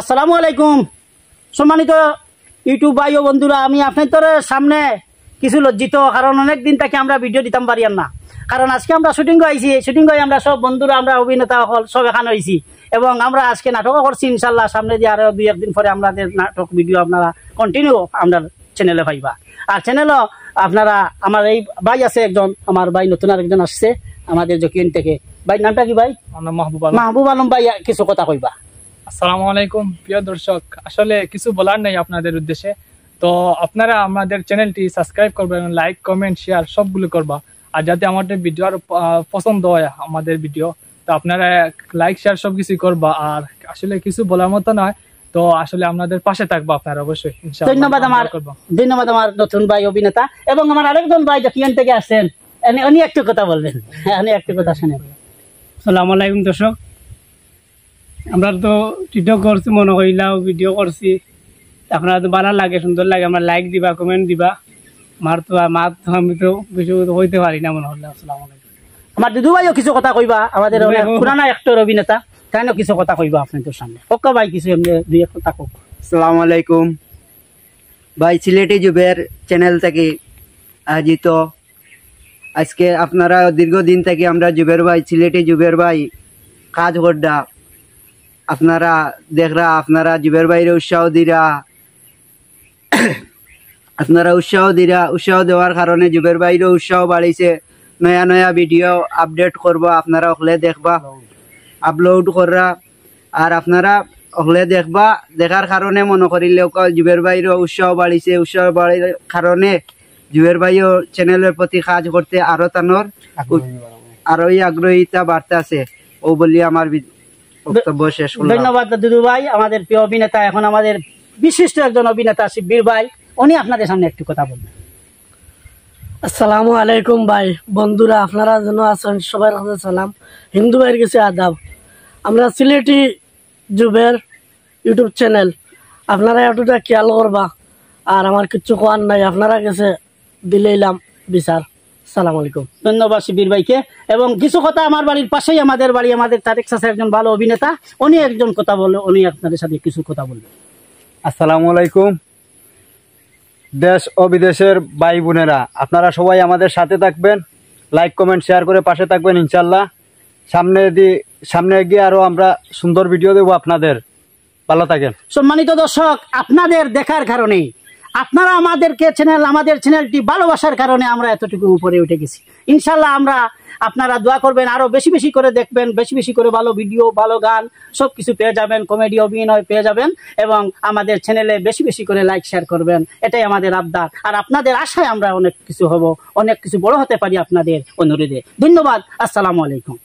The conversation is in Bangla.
আসসালামু আলাইকুম সম্মানিত ইউটিউব ভাই ও বন্ধুরা, আমি আপনাদের সামনে কিছু লজ্জিত, কারণ অনেক দিন থেকে আমরা ভিডিও দিতাম পারিয়াম না। কারণ আজকে আমরা শুটিং আইছি, শুটিং করে আমরা সব বন্ধুরা, আমরা অভিনেতা সব এখানে হয়েছি এবং আমরা আজকে নাটকও করছি। ইনশাল্লাহ সামনে দিয়ে আরো 2-1 দিন পরে আমাদের নাটক ভিডিও আপনারা কন্টিনিউ আমরা চ্যানেলে পাইবা। আর চ্যানেলও আপনারা, আমার এই ভাই আছে একজন, আমার ভাই নতুন আরেকজন আসছে আমাদের জকিন থেকে। ভাই নামটা কি ভাই? মাহবুব আলম ভাই, কিছু কথা কইবা। আসসালামু আলাইকুম প্রিয় দর্শক, আসলে কিছু বলার নেই আপনাদের উদ্দেশ্যে। তো আপনারা আমাদের চ্যানেলটি সাবস্ক্রাইব করবেন, লাইক কমেন্ট শেয়ার সবগুলো করবা। আর যাতে আমাদের ভিডিও আরো পছন্দ হয় আমাদের ভিডিও, তো আপনারা লাইক শেয়ার সবকিছু করবা। আর আসলে কিছু বলার মতো নয়, তো আসলে আপনাদের পাশে থাকবো আপনারা অবশ্যই। ধন্যবাদ আমার নতুন ভাই অভিনেতা এবং আমার আরেকজন ভাই জকিন থেকে আসছেন, উনি একটু কথা বলবেন। উনি একটু কথা শুনেন। আসসালামু আলাইকুম দর্শক, আমরা তো টিকটক করছি, মনে হইলাও ভিডিও করছি, আপনারা তো ভালো লাগে, সুন্দর লাগে, আমরা লাইক দিবা, কমেন্ট দিবা। আমি তো বেশি হইতে পারি না মনে হলো। আসসালামু আলাইকুম। আমার দিদু ভাইও কিছু কথা কইবা, আমাদের পুরানা অ্যাক্টর অভিনেতা, তাই না কিছু কথা কইবা আপনাদের সামনে। পক্কা ভাই কিছু এমনি 2-1 কথা কক। আসসালামু আলাইকুম ভাই, সিলেটি জুবের চ্যানেল থেকে আয়োজিত আজকে আপনারা দীর্ঘদিন থেকে আমরা জুবের ভাই, সিলেটি জুবের ভাই কাজ করডা আপনারা দেখরা, আপনারা জুবের ভাইরে উৎসাহ দিরা, আপনারা উৎসাহ দেওয়ার কারণে জুবের ভাইরও উৎসাহ বাড়িছে। নয়া নয়া ভিডিও আপডেট করবো, আপনারা ওখলে দেখবা, আপলোড কররা। আর আপনারা ওখলে দেখবা, দেখার কারণে মনে করিলে জুবের ভাইরও উৎসাহ বাড়িছে। উৎসাহ বাড়ির কারণে জুবের ভাইও চ্যানেলের প্রতি কাজ করতে আরো তানোর আরোই আগ্রহীতা বাড়তে আছে। ও বলি আমার বক্তব্য শেষ করলাম। ধন্যবাদ দিদু ভাই। আমাদের প্রিয় অভিনেতা, এখন আমাদের বিশিষ্ট একজন অভিনেতা শিববীর ভাই, উনি আপনাদের সামনে একটু কথা বলবেন। আসসালামু আলাইকুম ভাই বন্ধুরা, আপনারা যেন আছেন সবার কাছে সালাম, হিন্দু ভাইয়ের কাছে আদাব। আমরা সিলেটি জুবের ইউটিউব চ্যানেল, আপনারা এতটা খেয়াল করবা। আর আমার কিছু কোয়ার নাই, আপনারা কাছে দিলাম বিচার। আসসালামু আলাইকুম। ধন্যবাদ শিবির ভাইকে। এবং কিছু কথা, আমার বাড়ির পাশেই আমাদের বাড়ি, আমাদের তারেক চাচা একজন ভালো অভিনেতা, উনি একজন কথা বললো, উনি আপনাদের সাথে কিছু কথা বলবেন। আসসালামু আলাইকুম দেশ ও বিদেশের ভাই বোনেরা, আপনারা সবাই আমাদের সাথে থাকবেন, লাইক কমেন্ট শেয়ার করে পাশে থাকবেন। ইনশাল্লাহ সামনে গিয়ে আরো আমরা সুন্দর ভিডিও দেবো আপনাদের। ভালো থাকেন। সম্মানিত দর্শক, আপনাদের দেখার কারণে, আপনারা আমাদের চ্যানেলটি ভালোবাসার কারণে আমরা এতটুকু উপরে উঠে গেছি। ইনশাল্লাহ আপনারা দোয়া করবেন, আরো বেশি বেশি করে দেখবেন, বেশি বেশি করে ভালো ভিডিও, ভালো গান সবকিছু পেয়ে যাবেন, কমেডি অভিনয় পেয়ে যাবেন এবং আমাদের চ্যানেলে বেশি বেশি করে লাইক শেয়ার করবেন। এটাই আমাদের আবদার। আর আপনাদের আশায় আমরা অনেক কিছু হব, অনেক কিছু বড় হতে পারি আপনাদের অনুরোধে। ধন্যবাদ। আসসালামু আলাইকুম।